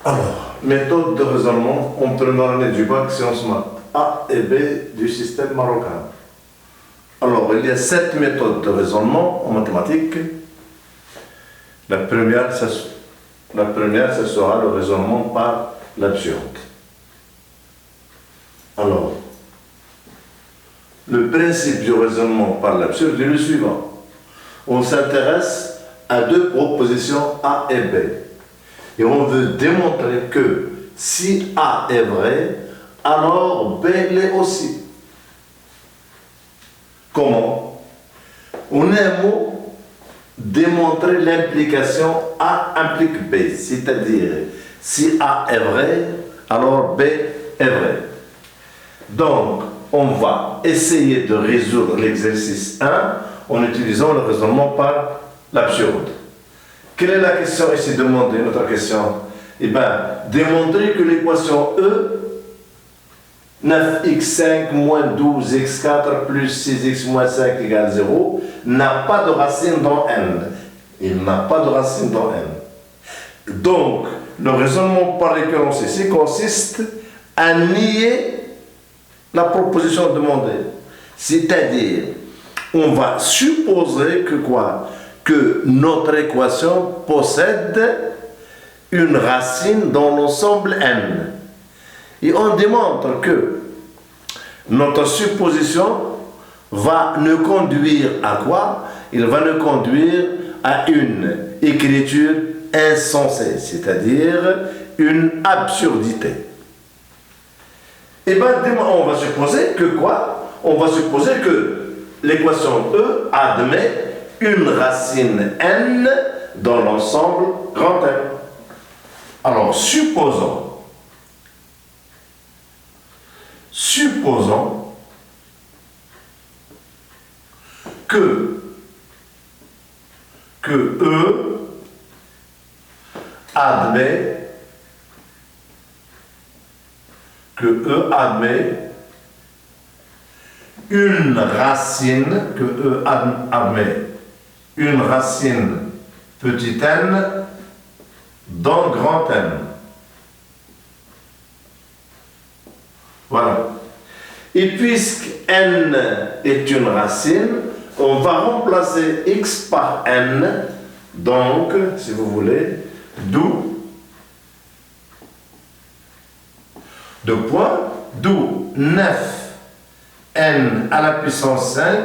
Alors, méthode de raisonnement en première année du bac sciences maths A et B du système marocain. Alors, il y a 7 méthodes de raisonnement en mathématiques. La première, ce sera le raisonnement par l'absurde. Alors, le principe du raisonnement par l'absurde est le suivant. On s'intéresse à 2 propositions A et B. Et on veut démontrer que si A est vrai, alors B l'est aussi. Comment? En un mot, démontrer l'implication A implique B, c'est-à-dire si A est vrai, alors B est vrai. Donc, on va essayer de résoudre l'exercice 1 en utilisant le raisonnement par l'absurde. Quelle est la question ici demandée, notre question? Eh bien, démontrer que l'équation E, 9x5 moins 12x4 plus 6x moins 5 égale 0, n'a pas de racine dans n. Il n'a pas de racine dans n. Donc, le raisonnement par récurrence ici consiste à nier la proposition demandée. C'est-à-dire, on va supposer que quoi? Que notre équation possède une racine dans l'ensemble n. Et on démontre que notre supposition va nous conduire à quoi? Il va nous conduire à une écriture insensée, c'est-à-dire une absurdité. Et bien, on va supposer que quoi? On va supposer que l'équation E admet une racine n dans l'ensemble grand N. Alors, supposons que E admet une racine, une racine petit n dans grand N. Voilà. Et puisque n est une racine, on va remplacer x par n, donc, si vous voulez, d'où d'où 9n à la puissance 5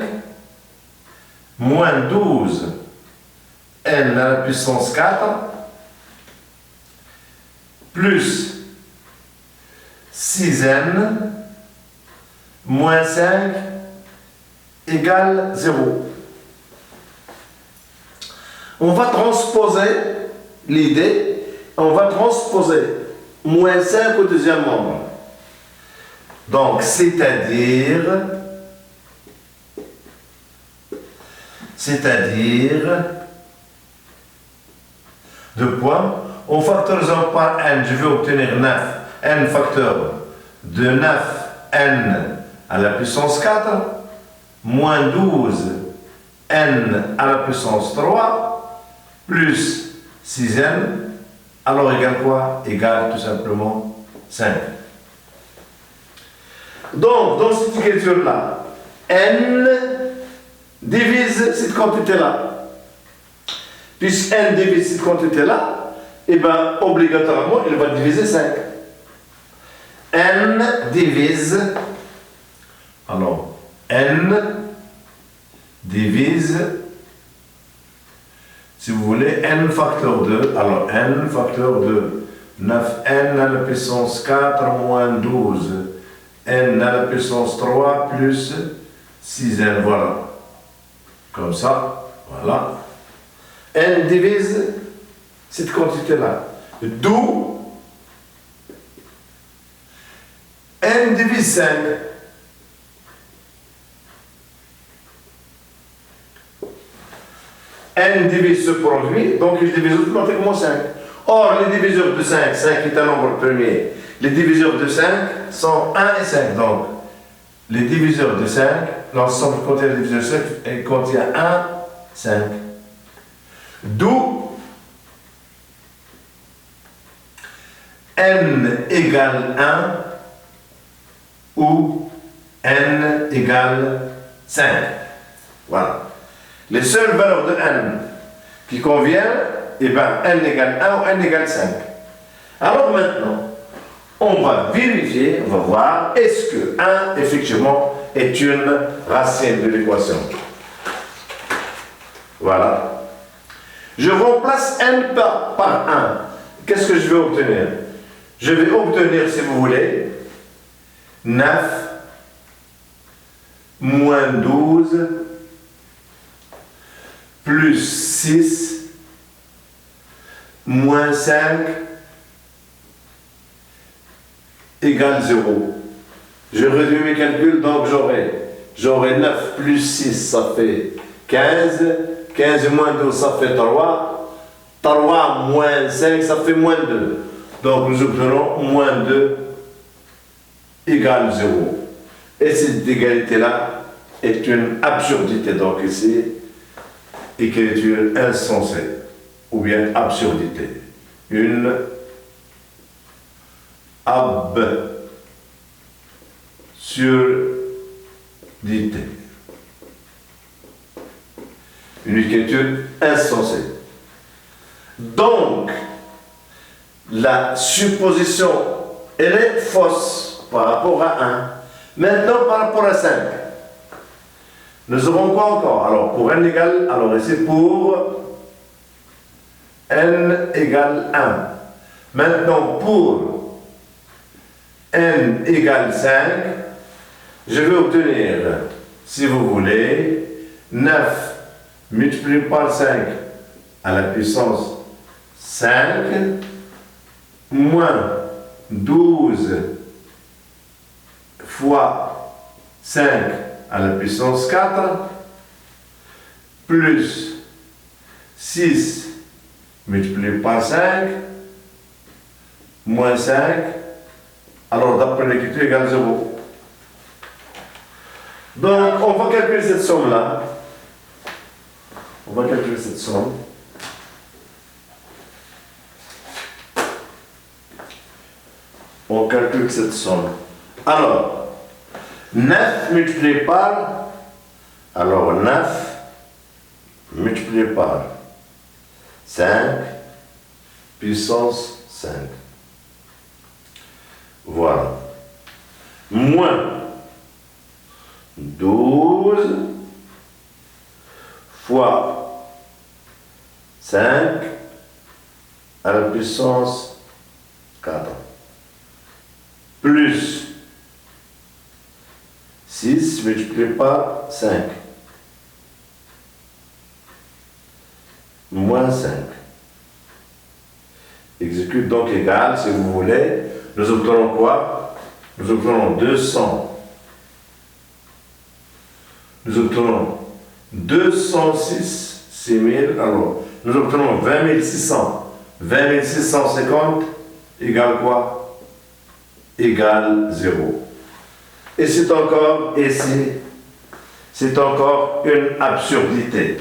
moins 12 n à la puissance 4 plus 6n moins 5 égale 0. On va transposer l'idée, on va transposer moins 5 au deuxième membre. Donc, c'est-à-dire de quoi? En factorisant par n, je vais obtenir 9, n facteur de 9n à la puissance 4, moins 12 n à la puissance 3, plus 6n, alors égale quoi? Égale tout simplement 5. Donc, dans cette écriture-là, n divise cette quantité-là. Puisque n divise cette quantité-là, et bien, obligatoirement, il va diviser 5. n divise, alors, n divise, si vous voulez, n facteur 2, alors n facteur 2, 9n à la puissance 4 moins 12, n à la puissance 3 plus 6n, voilà. Comme ça, voilà. n divise cette quantité-là. D'où n divise 5. n divise ce produit, donc il divise automatiquement 5. Or, les diviseurs de 5, 5 est un nombre premier. Les diviseurs de 5 sont 1 et 5. Donc, les diviseurs de 5, l'ensemble contient les diviseurs de 5 et contient 1, 5. D'où n égale 1 ou n égale 5. Voilà. Les seules valeurs de n qui conviennent, eh bien, n égale 1 ou n égale 5. Alors maintenant, on va vérifier, on va voir, est-ce que 1, effectivement, est une racine de l'équation. Voilà. Je remplace n par 1. Qu'est-ce que je vais obtenir? Je vais obtenir, si vous voulez, 9 moins 12 plus 6 moins 5 égale 0. Je réduis mes calculs, donc j'aurai 9 plus 6, ça fait 15. 15 moins 12, ça fait 3. 3 moins 5, ça fait moins 2. Donc nous obtenons moins 2 égale 0. Et cette égalité-là est une absurdité. Donc ici, écriture insensée, ou bien absurdité. Une absurdité. Une écriture insensée. Donc, la supposition, elle est fausse par rapport à 1. Maintenant, par rapport à 5. Nous aurons quoi encore? Alors, pour n égale, alors ici, pour n égale 1. Maintenant, pour n égale 5, je vais obtenir, si vous voulez, 9 multiplié par 5 à la puissance 5 moins 12 fois 5 à la puissance 4 plus 6 multiplié par 5 moins 5. Alors d'après l'écriture égale 0. Donc on va calculer cette somme-là. On va calculer cette somme. On calcule cette somme. Alors, 9 multiplié par, alors 9 multiplié par 5 puissance 5. Voilà. Moins 12 fois 5 à la puissance 4 plus 6 multiplié par 5 moins 5. Exécute donc égal, si vous voulez. Nous obtenons quoi? Nous obtenons 200. Nous obtenons 206 6000. Alors, nous obtenons 20 600. 20 650 égale quoi? Égale 0. Et c'est encore une absurdité.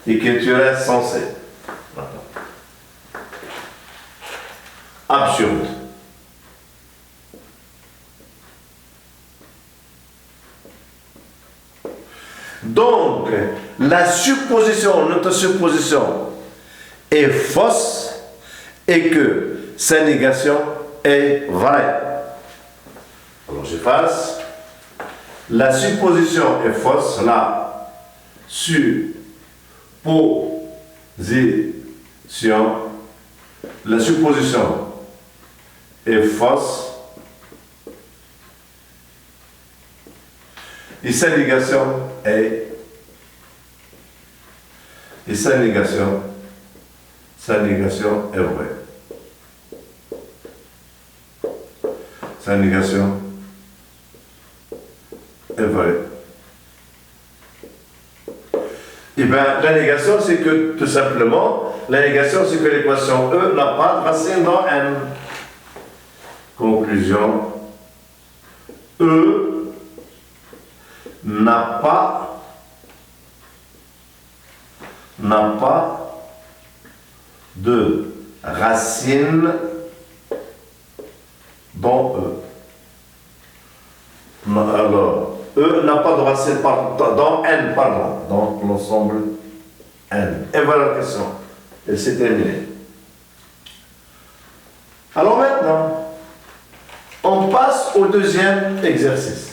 Écriture insensée. Absurde. Donc, la supposition, notre supposition est fausse et que sa négation est vraie. Alors j'efface. La supposition est fausse. La supposition. La supposition est fausse. Et sa négation est. Et sa négation est vraie. Sa négation est vraie. Eh bien, la négation, c'est que, tout simplement, la négation, c'est que l'équation E n'a pas de racine dans N. Conclusion. E n'a pas de racine dans E. Alors, E n'a pas de racine dans N, pardon, dans l'ensemble N. Et voilà la question. Et c'est terminé. Alors maintenant, on passe au deuxième exercice.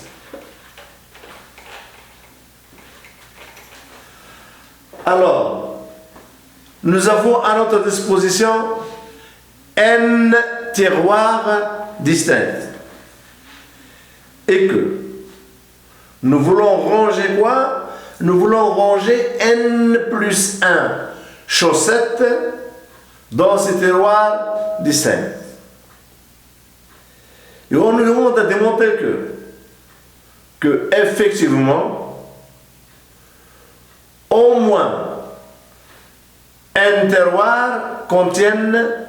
Alors, nous avons à notre disposition N tiroirs distincts. Et que nous voulons ranger quoi? Nous voulons ranger N plus 1 chaussettes dans ces tiroirs distincts. Et on nous demande de démontrer que effectivement, au moins un tiroir contienne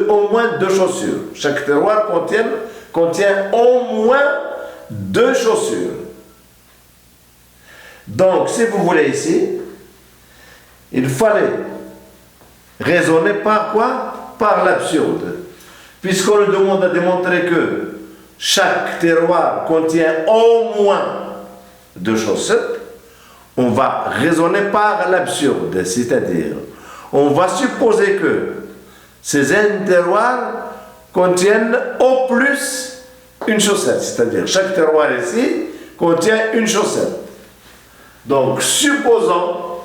au moins deux chaussures. Chaque tiroir contient au moins deux chaussures. Donc, si vous voulez ici, il fallait raisonner par quoi? Par l'absurde. Puisqu'on nous demande de démontrer que chaque tiroir contient au moins deux chaussettes, on va raisonner par l'absurde, c'est-à-dire, on va supposer que ces tiroirs contiennent au plus une chaussette, c'est-à-dire chaque tiroir ici contient une chaussette. Donc, supposons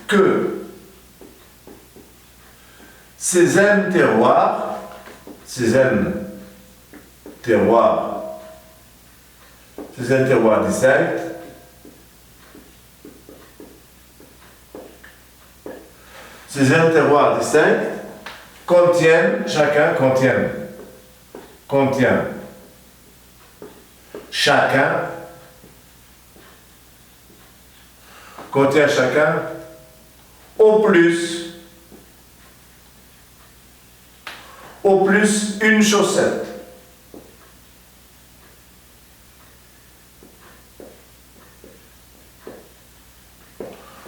que ces tiroirs distincts contient chacun au plus une chaussette.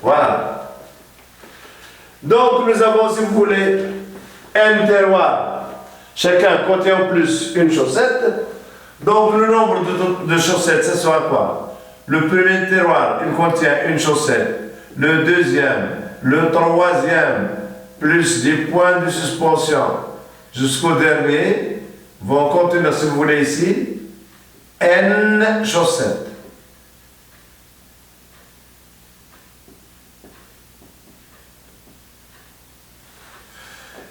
Voilà. Donc nous avons, si vous voulez, un tiroir. Chacun contient au plus une chaussette. Donc le nombre de chaussettes, ce sera quoi? Le premier tiroir, il contient une chaussette. Le deuxième, le troisième, plus des points de suspension jusqu'au dernier, vont contenir, si vous voulez ici, N chaussettes.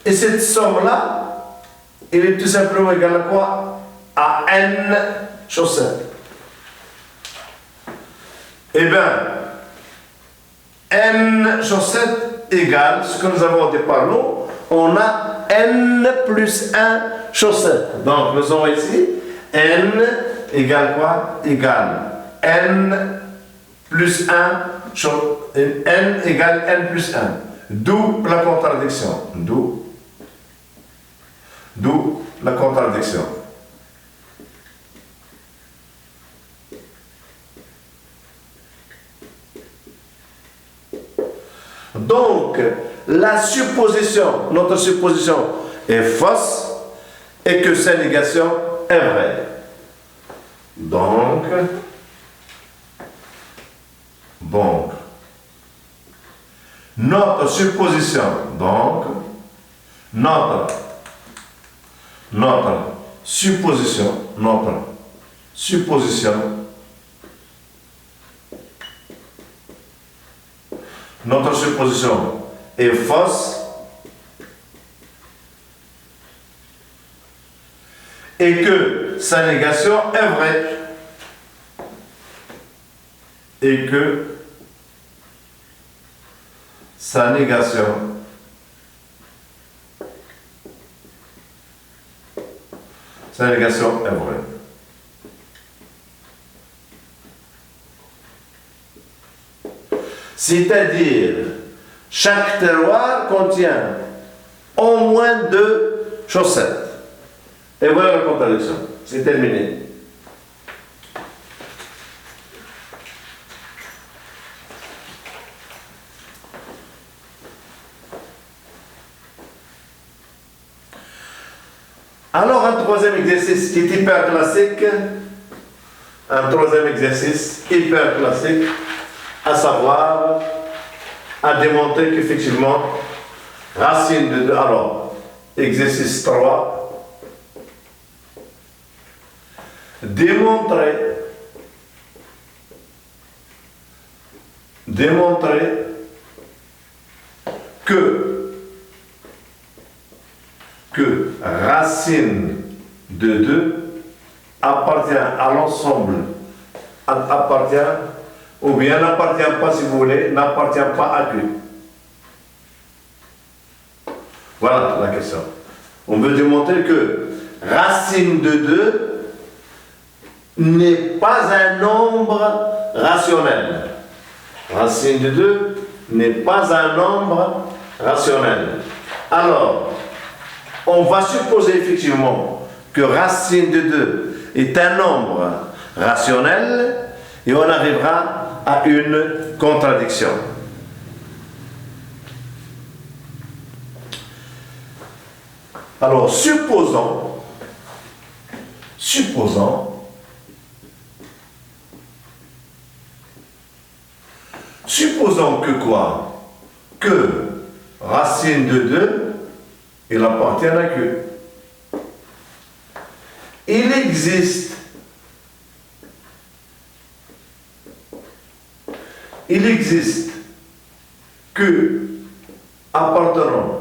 Et cette somme-là, elle est tout simplement égale à quoi? À N chaussettes. Eh bien, N chaussettes égale ce que nous avons dit par nous, on a N plus 1 chaussettes. Donc, nous avons ici N égale quoi? Égale N plus 1 chaussettes. N égale N plus 1. D'où la contradiction. D'où la contradiction. Donc, notre supposition est fausse et que sa négation est vraie. Donc, notre supposition, notre supposition est fausse et que sa négation est vraie. Et que sa négation est vraie. C'est-à-dire, chaque tiroir contient au moins deux chaussettes. Et voilà la contradiction. C'est terminé. Alors, un troisième exercice qui est hyper classique, à savoir, à démontrer qu'effectivement, racine de 2, alors, exercice 3, démontrer que racine de 2 appartient à l'ensemble, ou bien n'appartient pas, si vous voulez, n'appartient pas à Q. Voilà la question. On veut démontrer que racine de 2 n'est pas un nombre rationnel. Racine de 2 n'est pas un nombre rationnel. Alors, on va supposer effectivement que racine de 2 est un nombre rationnel et on arrivera à une contradiction. Alors, supposons que quoi? Que racine de 2, il appartient à Q. Il existe Q appartenant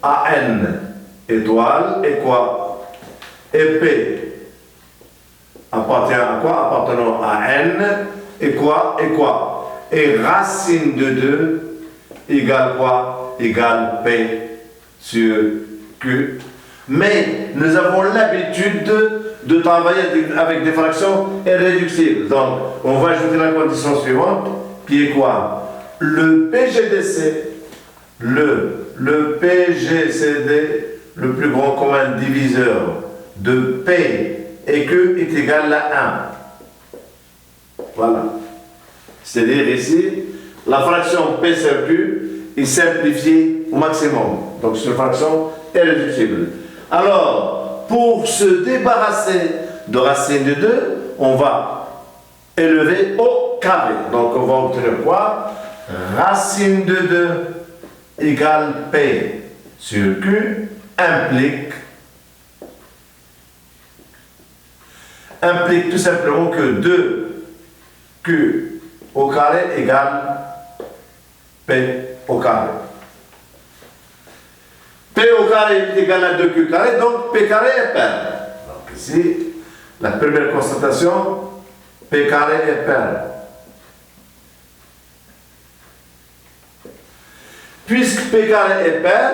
à N étoile et quoi? Et P appartient à quoi? Appartenant à N et quoi? Et racine de 2 égale quoi? Égale P sur Q. Mais nous avons l'habitude de travailler avec des fractions irréductibles. Donc, on va ajouter la condition suivante, qui est quoi? Le PGDC, le PGCD, le plus grand commun diviseur de P et Q est égal à 1. Voilà. C'est-à-dire ici, la fraction P sur Q est simplifiée au maximum. Donc, c'est une fraction irréductible. Alors, pour se débarrasser de racine de 2, on va élever au carré. Donc, on va obtenir quoi? Racine de 2 égale P sur Q implique tout simplement que 2Q au carré égale P au carré. P au carré est égal à 2Q carré, donc P carré est pair. Donc ici, la première constatation, P carré est pair. Puisque P carré est pair,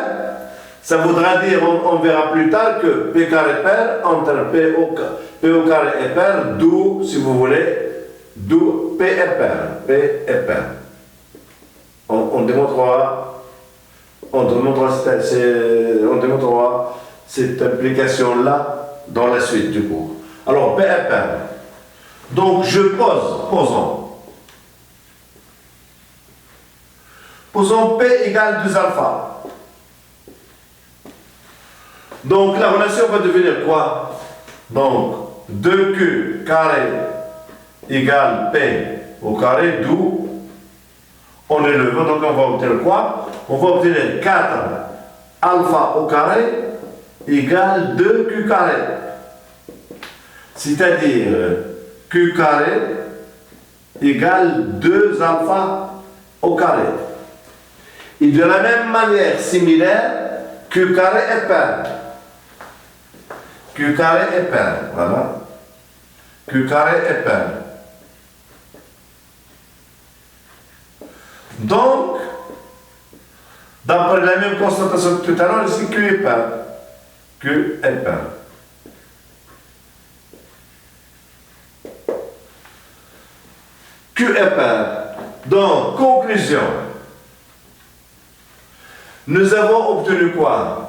ça voudra dire, on verra plus tard que P carré est pair entre P au carré est pair, d'où, si vous voulez, d'où P est pair. P est pair. On démontrera cette implication-là dans la suite du cours. Alors, P est pair. Donc, posons P égale 2 alpha. Donc, la relation va devenir quoi? Donc, 2Q carré égale P au carré, d'où on élève. Donc, on va obtenir quoi? On va obtenir 4 alpha au carré égale 2Q carré. C'est-à-dire Q carré égale 2 alpha au carré. Et de la même manière similaire, Q carré est pair. Q carré est pair, voilà. Q carré est pair. Donc, d'après la même constatation que tout à l'heure, ici Q est pair. Q est pair. Q est pair. Donc, conclusion. Nous avons obtenu quoi?